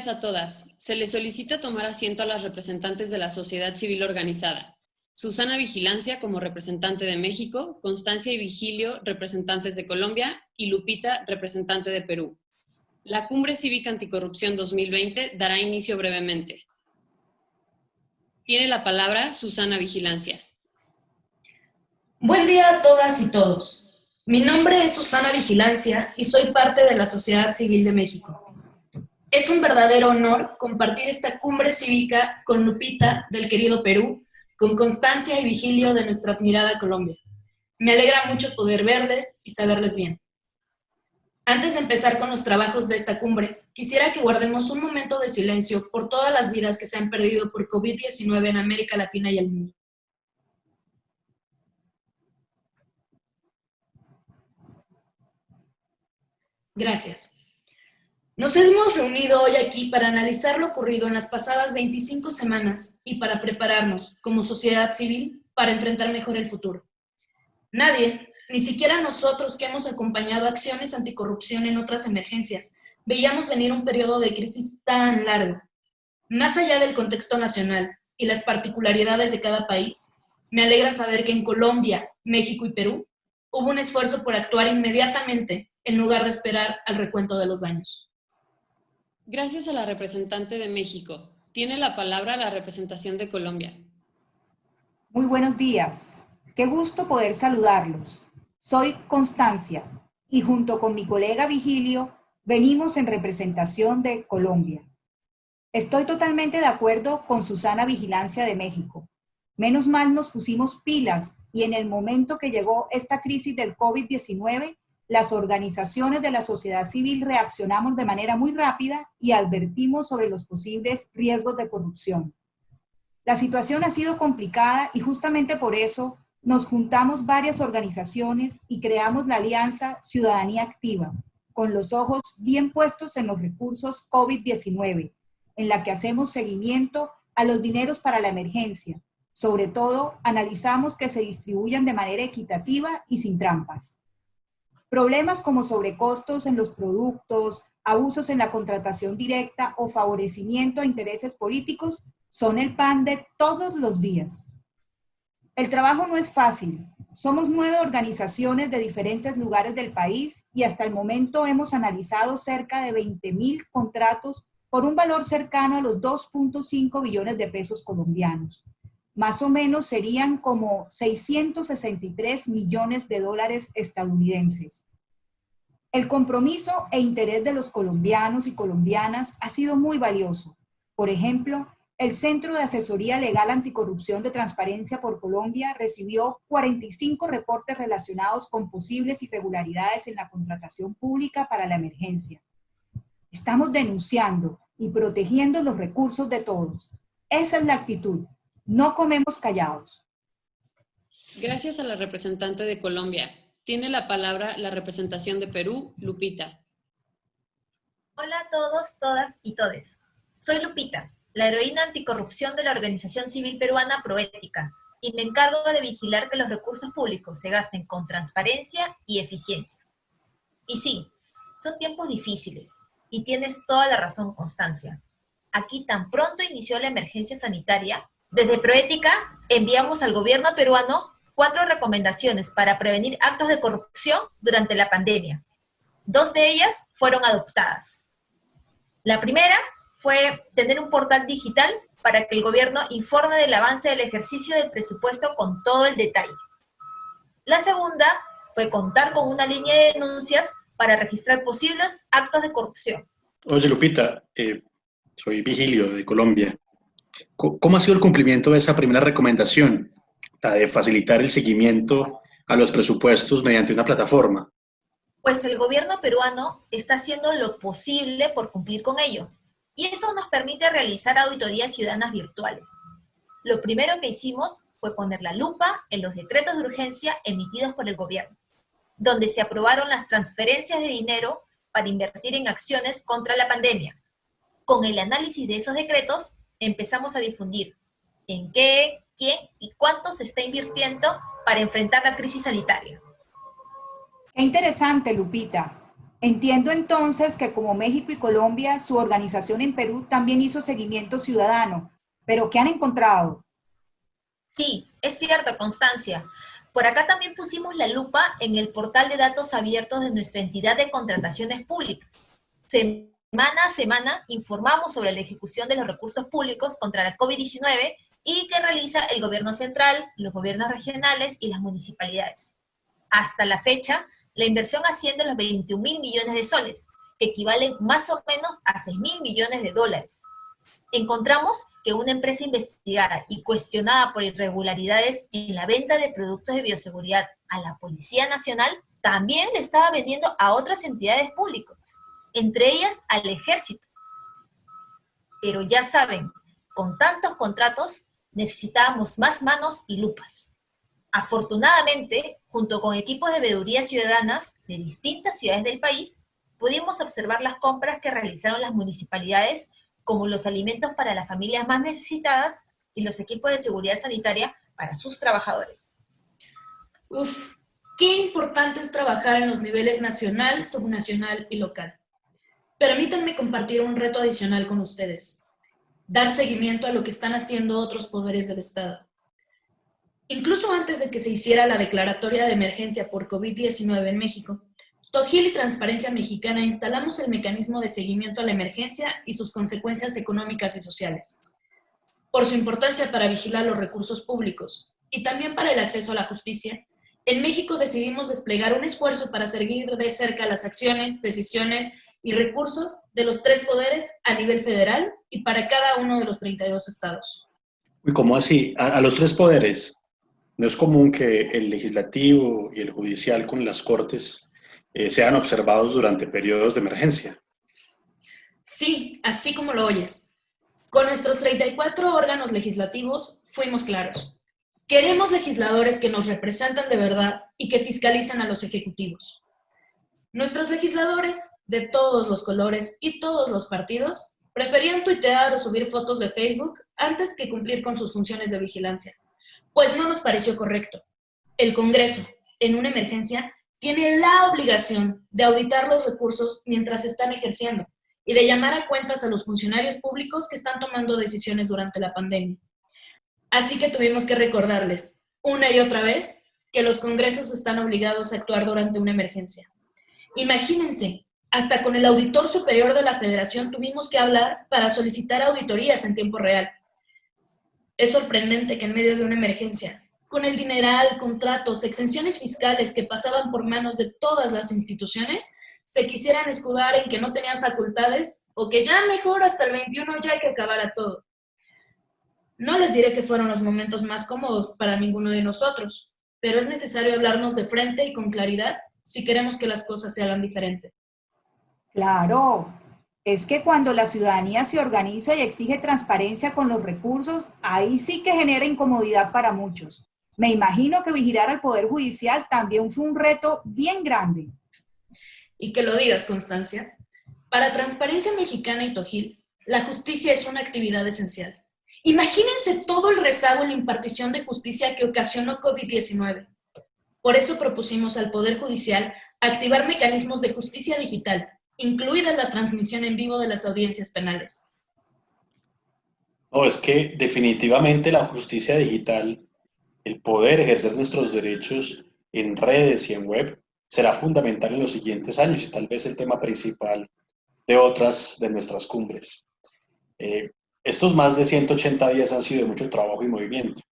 días a todas. Se les solicita tomar asiento a las representantes de la sociedad civil organizada. Susana Vigilancia como representante de México, Constancia y Vigilio, representantes de Colombia, y Lupita, representante de Perú. La Cumbre Cívica Anticorrupción 2020 dará inicio brevemente. Tiene la palabra Susana Vigilancia. Buen día a todas y todos. Mi nombre es Susana Vigilancia y soy parte de la Sociedad Civil de México. Es un verdadero honor compartir esta cumbre cívica con Lupita del querido Perú, con Constancia y Vigilio de nuestra admirada Colombia. Me alegra mucho poder verles y saberles bien. Antes de empezar con los trabajos de esta cumbre, quisiera que guardemos un momento de silencio por todas las vidas que se han perdido por COVID-19 en América Latina y el mundo. Gracias. Nos hemos reunido hoy aquí para analizar lo ocurrido en las pasadas 25 semanas y para prepararnos, como sociedad civil, para enfrentar mejor el futuro. Nadie, ni siquiera nosotros que hemos acompañado acciones anticorrupción en otras emergencias, veíamos venir un periodo de crisis tan largo. Más allá del contexto nacional y las particularidades de cada país, me alegra saber que en Colombia, México y Perú hubo un esfuerzo por actuar inmediatamente en lugar de esperar al recuento de los daños. Gracias a la representante de México. Tiene la palabra la representación de Colombia. Muy buenos días. Qué gusto poder saludarlos. Soy Constancia y junto con mi colega Vigilio venimos en representación de Colombia. Estoy totalmente de acuerdo con Susana Vigilancia de México. Menos mal nos pusimos pilas y en el momento que llegó esta crisis del COVID-19, las organizaciones de la sociedad civil reaccionamos de manera muy rápida y advertimos sobre los posibles riesgos de corrupción. La situación ha sido complicada y justamente por eso nos juntamos varias organizaciones y creamos la Alianza Ciudadanía Activa, con los ojos bien puestos en los recursos COVID-19, en la que hacemos seguimiento a los dineros para la emergencia. Sobre todo, analizamos que se distribuyan de manera equitativa y sin trampas. Problemas como sobrecostos en los productos, abusos en la contratación directa o favorecimiento a intereses políticos son el pan de todos los días. El trabajo no es fácil. Somos 9 organizaciones de diferentes lugares del país y hasta el momento hemos analizado cerca de 20,000 contratos por un valor cercano a los 2.5 billones de pesos colombianos. Más o menos serían como 663 millones de dólares estadounidenses. El compromiso e interés de los colombianos y colombianas ha sido muy valioso. Por ejemplo, el Centro de Asesoría Legal Anticorrupción de Transparencia por Colombia recibió 45 reportes relacionados con posibles irregularidades en la contratación pública para la emergencia. Estamos denunciando y protegiendo los recursos de todos. Esa es la actitud. No comemos callados. Gracias a la representante de Colombia. Tiene la palabra la representación de Perú, Lupita. Hola a todos, todas y todes. Soy Lupita, la heroína anticorrupción de la organización civil peruana Proética, y me encargo de vigilar que los recursos públicos se gasten con transparencia y eficiencia. Y sí, son tiempos difíciles, y tienes toda la razón, Constancia. Aquí tan pronto inició la emergencia sanitaria, desde Proética enviamos al gobierno peruano 4 recomendaciones para prevenir actos de corrupción durante la pandemia. 2 de ellas fueron adoptadas. La primera fue tener un portal digital para que el gobierno informe del avance del ejercicio del presupuesto con todo el detalle. La segunda fue contar con una línea de denuncias para registrar posibles actos de corrupción. Oye, Lupita, soy Vigilio de Colombia. ¿Cómo ha sido el cumplimiento de esa primera recomendación, la de facilitar el seguimiento a los presupuestos mediante una plataforma? Pues el gobierno peruano está haciendo lo posible por cumplir con ello, y eso nos permite realizar auditorías ciudadanas virtuales. Lo primero que hicimos fue poner la lupa en los decretos de urgencia emitidos por el gobierno, donde se aprobaron las transferencias de dinero para invertir en acciones contra la pandemia. Con el análisis de esos decretos, empezamos a difundir en qué, quién y cuánto se está invirtiendo para enfrentar la crisis sanitaria. Qué interesante, Lupita. Entiendo entonces que como México y Colombia, su organización en Perú también hizo seguimiento ciudadano, pero ¿qué han encontrado? Sí, es cierto, Constancia. Por acá también pusimos la lupa en el portal de datos abiertos de nuestra entidad de contrataciones públicas. Semana a semana informamos sobre la ejecución de los recursos públicos contra la COVID-19 y que realiza el gobierno central, los gobiernos regionales y las municipalidades. Hasta la fecha, la inversión asciende a los 21.000 millones de soles, que equivalen más o menos a 6.000 millones de dólares. Encontramos que una empresa investigada y cuestionada por irregularidades en la venta de productos de bioseguridad a la Policía Nacional también le estaba vendiendo a otras entidades públicas, entre ellas al Ejército. Pero ya saben, con tantos contratos necesitábamos más manos y lupas. Afortunadamente, junto con equipos de veedurías ciudadanas de distintas ciudades del país, pudimos observar las compras que realizaron las municipalidades, como los alimentos para las familias más necesitadas y los equipos de seguridad sanitaria para sus trabajadores. Uf, qué importante es trabajar en los niveles nacional, subnacional y local. Permítanme compartir un reto adicional con ustedes. Dar seguimiento a lo que están haciendo otros poderes del Estado. Incluso antes de que se hiciera la declaratoria de emergencia por COVID-19 en México, Tojil y Transparencia Mexicana instalamos el mecanismo de seguimiento a la emergencia y sus consecuencias económicas y sociales. Por su importancia para vigilar los recursos públicos y también para el acceso a la justicia, en México decidimos desplegar un esfuerzo para seguir de cerca las acciones, decisiones y recursos de los tres poderes a nivel federal y para cada uno de los 32 estados. ¿Y cómo así? ¿A los tres poderes? No es común que el legislativo y el judicial con las cortes sean observados durante periodos de emergencia. Sí, así como lo oyes. Con nuestros 34 órganos legislativos fuimos claros. Queremos legisladores que nos representan de verdad y que fiscalicen a los ejecutivos. Nuestros legisladores, de todos los colores y todos los partidos, preferían tuitear o subir fotos de Facebook antes que cumplir con sus funciones de vigilancia, pues no nos pareció correcto. El Congreso, en una emergencia, tiene la obligación de auditar los recursos mientras se están ejerciendo y de llamar a cuentas a los funcionarios públicos que están tomando decisiones durante la pandemia. Así que tuvimos que recordarles, una y otra vez, que los congresos están obligados a actuar durante una emergencia. Imagínense, hasta con el auditor superior de la Federación tuvimos que hablar para solicitar auditorías en tiempo real. Es sorprendente que en medio de una emergencia, con el dineral, contratos, exenciones fiscales que pasaban por manos de todas las instituciones, se quisieran escudar en que no tenían facultades o que ya mejor hasta el 21 ya hay que acabar todo. No les diré que fueron los momentos más cómodos para ninguno de nosotros, pero es necesario hablarnos de frente y con claridad si queremos que las cosas se hagan diferente. Claro, es que cuando la ciudadanía se organiza y exige transparencia con los recursos, ahí sí que genera incomodidad para muchos. Me imagino que vigilar al Poder Judicial también fue un reto bien grande. Y que lo digas, Constancia. Para Transparencia Mexicana y Tojil, la justicia es una actividad esencial. Imagínense todo el rezago en la impartición de justicia que ocasionó COVID-19. Por eso propusimos al Poder Judicial activar mecanismos de justicia digital, incluida la transmisión en vivo de las audiencias penales. No, es que definitivamente la justicia digital, el poder ejercer nuestros derechos en redes y en web, será fundamental en los siguientes años y tal vez el tema principal de otras de nuestras cumbres. Estos más de 180 días han sido de mucho trabajo y movimiento.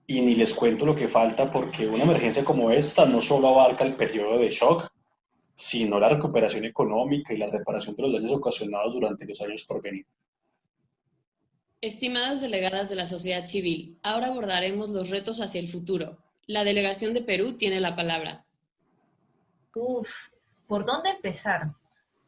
Y ni les cuento lo que falta porque una emergencia como esta no solo abarca el periodo de shock, sino la recuperación económica y la reparación de los daños ocasionados durante los años por venir. Estimadas delegadas de la sociedad civil, ahora abordaremos los retos hacia el futuro. La delegación de Perú tiene la palabra. ¿Por dónde empezar?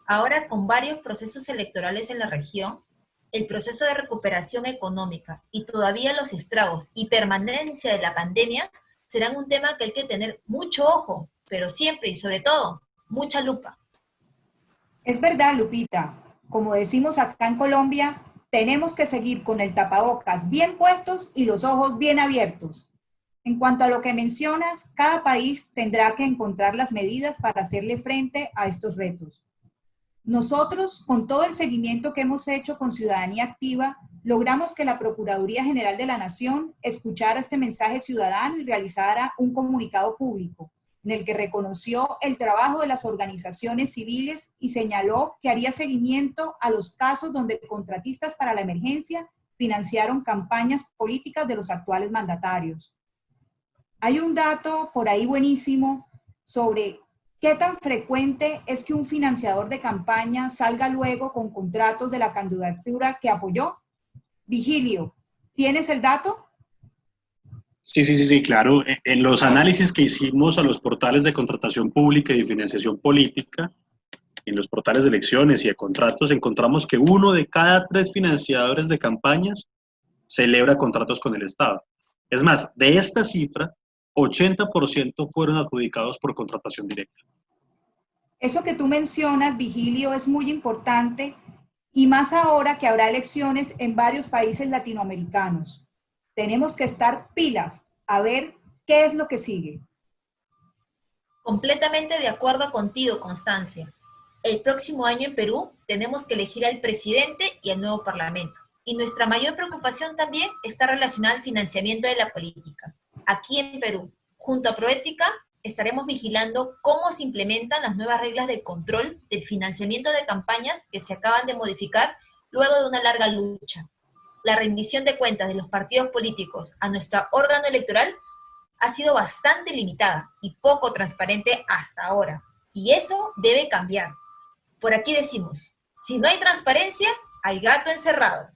Ahora con varios procesos electorales en la región, el proceso de recuperación económica y todavía los estragos y permanencia de la pandemia serán un tema que hay que tener mucho ojo, pero siempre y sobre todo, mucha lupa. Es verdad, Lupita. Como decimos acá en Colombia, tenemos que seguir con el tapabocas bien puestos y los ojos bien abiertos. En cuanto a lo que mencionas, cada país tendrá que encontrar las medidas para hacerle frente a estos retos. Nosotros, con todo el seguimiento que hemos hecho con Ciudadanía Activa, logramos que la Procuraduría General de la Nación escuchara este mensaje ciudadano y realizara un comunicado público en el que reconoció el trabajo de las organizaciones civiles y señaló que haría seguimiento a los casos donde contratistas para la emergencia financiaron campañas políticas de los actuales mandatarios. Hay un dato por ahí buenísimo sobre qué tan frecuente es que un financiador de campaña salga luego con contratos de la candidatura que apoyó. Vigilio, ¿tienes el dato? Sí, claro. En los análisis que hicimos a los portales de contratación pública y de financiación política, en los portales de elecciones y de contratos, encontramos que 1 de cada 3 financiadores de campañas celebra contratos con el Estado. Es más, de esta cifra, 80% fueron adjudicados por contratación directa. Eso que tú mencionas, Vigilio, es muy importante y más ahora que habrá elecciones en varios países latinoamericanos. Tenemos que estar pilas a ver qué es lo que sigue. Completamente de acuerdo contigo, Constancia. El próximo año en Perú tenemos que elegir al presidente y al nuevo parlamento. Y nuestra mayor preocupación también está relacionada al financiamiento de la política. Aquí en Perú, junto a Proética, estaremos vigilando cómo se implementan las nuevas reglas de control del financiamiento de campañas que se acaban de modificar luego de una larga lucha. La rendición de cuentas de los partidos políticos a nuestro órgano electoral ha sido bastante limitada y poco transparente hasta ahora. Y eso debe cambiar. Por aquí decimos, si no hay transparencia, hay gato encerrado.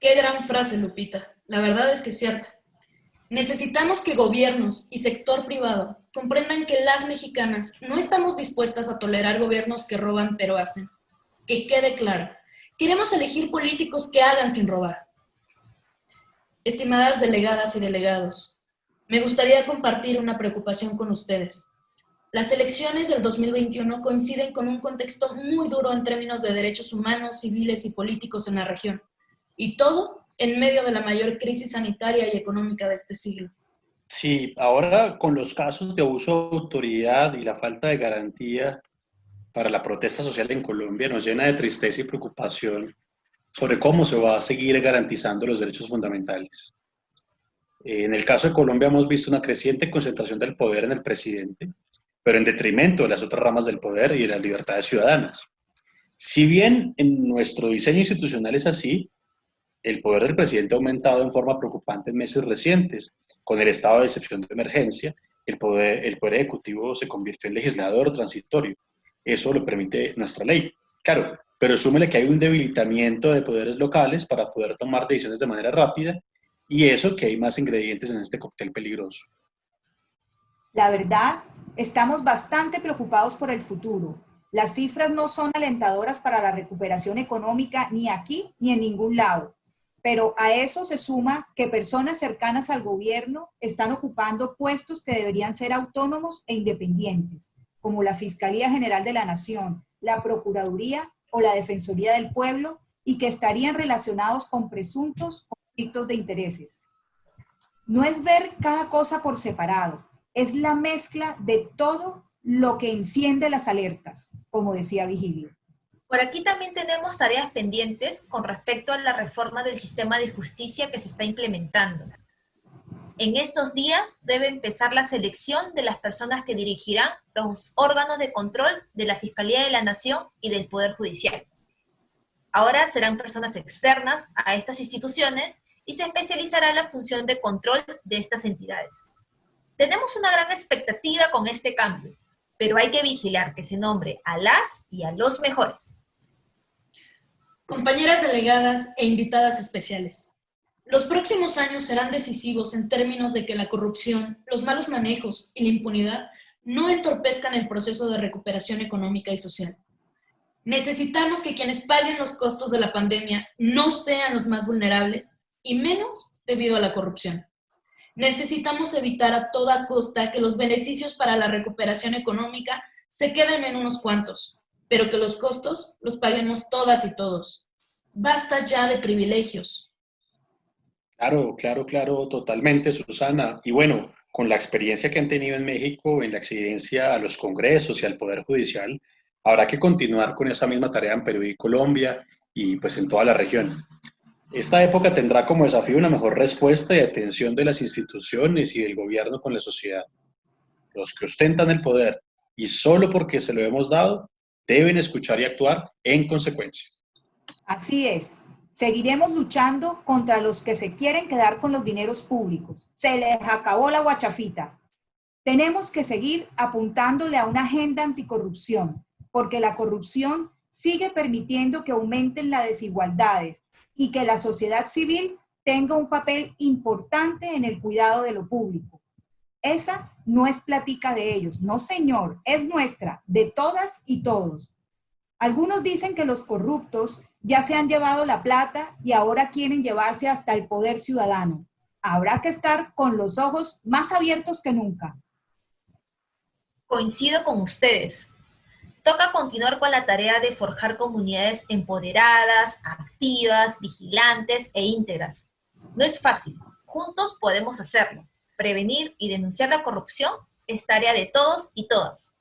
Qué gran frase, Lupita. La verdad es que es cierta. Necesitamos que gobiernos y sector privado comprendan que las mexicanas no estamos dispuestas a tolerar gobiernos que roban pero hacen. Que quede claro, queremos elegir políticos que hagan sin robar. Estimadas delegadas y delegados, me gustaría compartir una preocupación con ustedes. Las elecciones del 2021 coinciden con un contexto muy duro en términos de derechos humanos, civiles y políticos en la región. Y todo en medio de la mayor crisis sanitaria y económica de este siglo. Sí, ahora con los casos de abuso de autoridad y la falta de garantía para la protesta social en Colombia nos llena de tristeza y preocupación sobre cómo se va a seguir garantizando los derechos fundamentales. En el caso de Colombia hemos visto una creciente concentración del poder en el presidente, pero en detrimento de las otras ramas del poder y de las libertades ciudadanas. Si bien en nuestro diseño institucional es así, el poder del presidente ha aumentado en forma preocupante en meses recientes. Con el estado de excepción de emergencia, el poder ejecutivo se convirtió en legislador transitorio. Eso lo permite nuestra ley. Claro, pero súmele que hay un debilitamiento de poderes locales para poder tomar decisiones de manera rápida y eso que hay más ingredientes en este cóctel peligroso. La verdad, estamos bastante preocupados por el futuro. Las cifras no son alentadoras para la recuperación económica ni aquí ni en ningún lado. Pero a eso se suma que personas cercanas al gobierno están ocupando puestos que deberían ser autónomos e independientes, como la Fiscalía General de la Nación, la Procuraduría o la Defensoría del Pueblo, y que estarían relacionados con presuntos conflictos de intereses. No es ver cada cosa por separado, es la mezcla de todo lo que enciende las alertas, como decía Vigilio. Por aquí también tenemos tareas pendientes con respecto a la reforma del sistema de justicia que se está implementando. En estos días debe empezar la selección de las personas que dirigirán los órganos de control de la Fiscalía de la Nación y del Poder Judicial. Ahora serán personas externas a estas instituciones y se especializará en la función de control de estas entidades. Tenemos una gran expectativa con este cambio, pero hay que vigilar que se nombre a las y a los mejores. Compañeras delegadas e invitadas especiales, los próximos años serán decisivos en términos de que la corrupción, los malos manejos y la impunidad no entorpezcan el proceso de recuperación económica y social. Necesitamos que quienes paguen los costos de la pandemia no sean los más vulnerables y menos debido a la corrupción. Necesitamos evitar a toda costa que los beneficios para la recuperación económica se queden en unos cuantos, pero que los costos los paguemos todas y todos. Basta ya de privilegios. Claro, claro, claro, totalmente, Susana. Y bueno, con la experiencia que han tenido en México en la exigencia a los congresos y al Poder Judicial, habrá que continuar con esa misma tarea en Perú y Colombia y pues en toda la región. Esta época tendrá como desafío una mejor respuesta y atención de las instituciones y del gobierno con la sociedad. Los que ostentan el poder y solo porque se lo hemos dado, deben escuchar y actuar en consecuencia. Así es. Seguiremos luchando contra los que se quieren quedar con los dineros públicos. Se les acabó la guachafita. Tenemos que seguir apuntándole a una agenda anticorrupción, porque la corrupción sigue permitiendo que aumenten las desigualdades y que la sociedad civil tenga un papel importante en el cuidado de lo público. Esa no es plática de ellos, no señor, es nuestra, de todas y todos. Algunos dicen que los corruptos ya se han llevado la plata y ahora quieren llevarse hasta el poder ciudadano. Habrá que estar con los ojos más abiertos que nunca. Coincido con ustedes. Toca continuar con la tarea de forjar comunidades empoderadas, activas, vigilantes e íntegras. No es fácil. Juntos podemos hacerlo. Prevenir y denunciar la corrupción es tarea de todos y todas.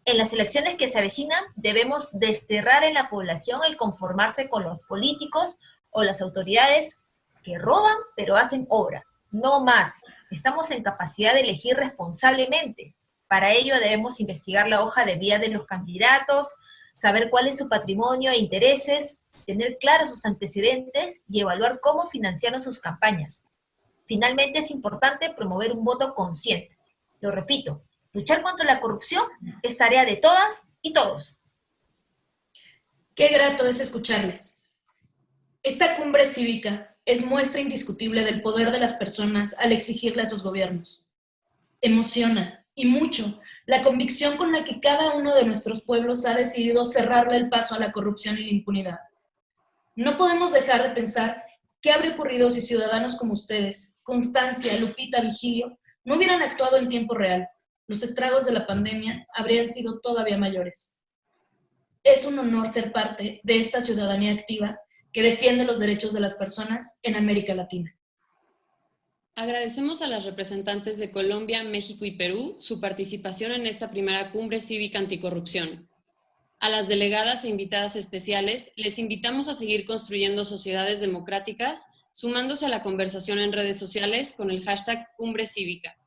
En las elecciones que se avecinan, debemos desterrar en la población el conformarse con los políticos o las autoridades que roban pero hacen obra. No más. Estamos en capacidad de elegir responsablemente. Para ello debemos investigar la hoja de vida de los candidatos, saber cuál es su patrimonio e intereses, tener claros sus antecedentes y evaluar cómo financiaron sus campañas. Finalmente es importante promover un voto consciente. Lo repito, luchar contra la corrupción es tarea de todas y todos. Qué grato es escucharles. Esta cumbre cívica es muestra indiscutible del poder de las personas al exigirle a sus gobiernos. Emociona, y mucho, la convicción con la que cada uno de nuestros pueblos ha decidido cerrarle el paso a la corrupción y la impunidad. No podemos dejar de pensar qué habría ocurrido si ciudadanos como ustedes, Constancia, Lupita, Vigilio, no hubieran actuado en tiempo real. Los estragos de la pandemia habrían sido todavía mayores. Es un honor ser parte de esta ciudadanía activa que defiende los derechos de las personas en América Latina. Agradecemos a las representantes de Colombia, México y Perú su participación en esta primera cumbre cívica anticorrupción. A las delegadas e invitadas especiales, les invitamos a seguir construyendo sociedades democráticas, sumándose a la conversación en redes sociales con el hashtag Cumbre Cívica.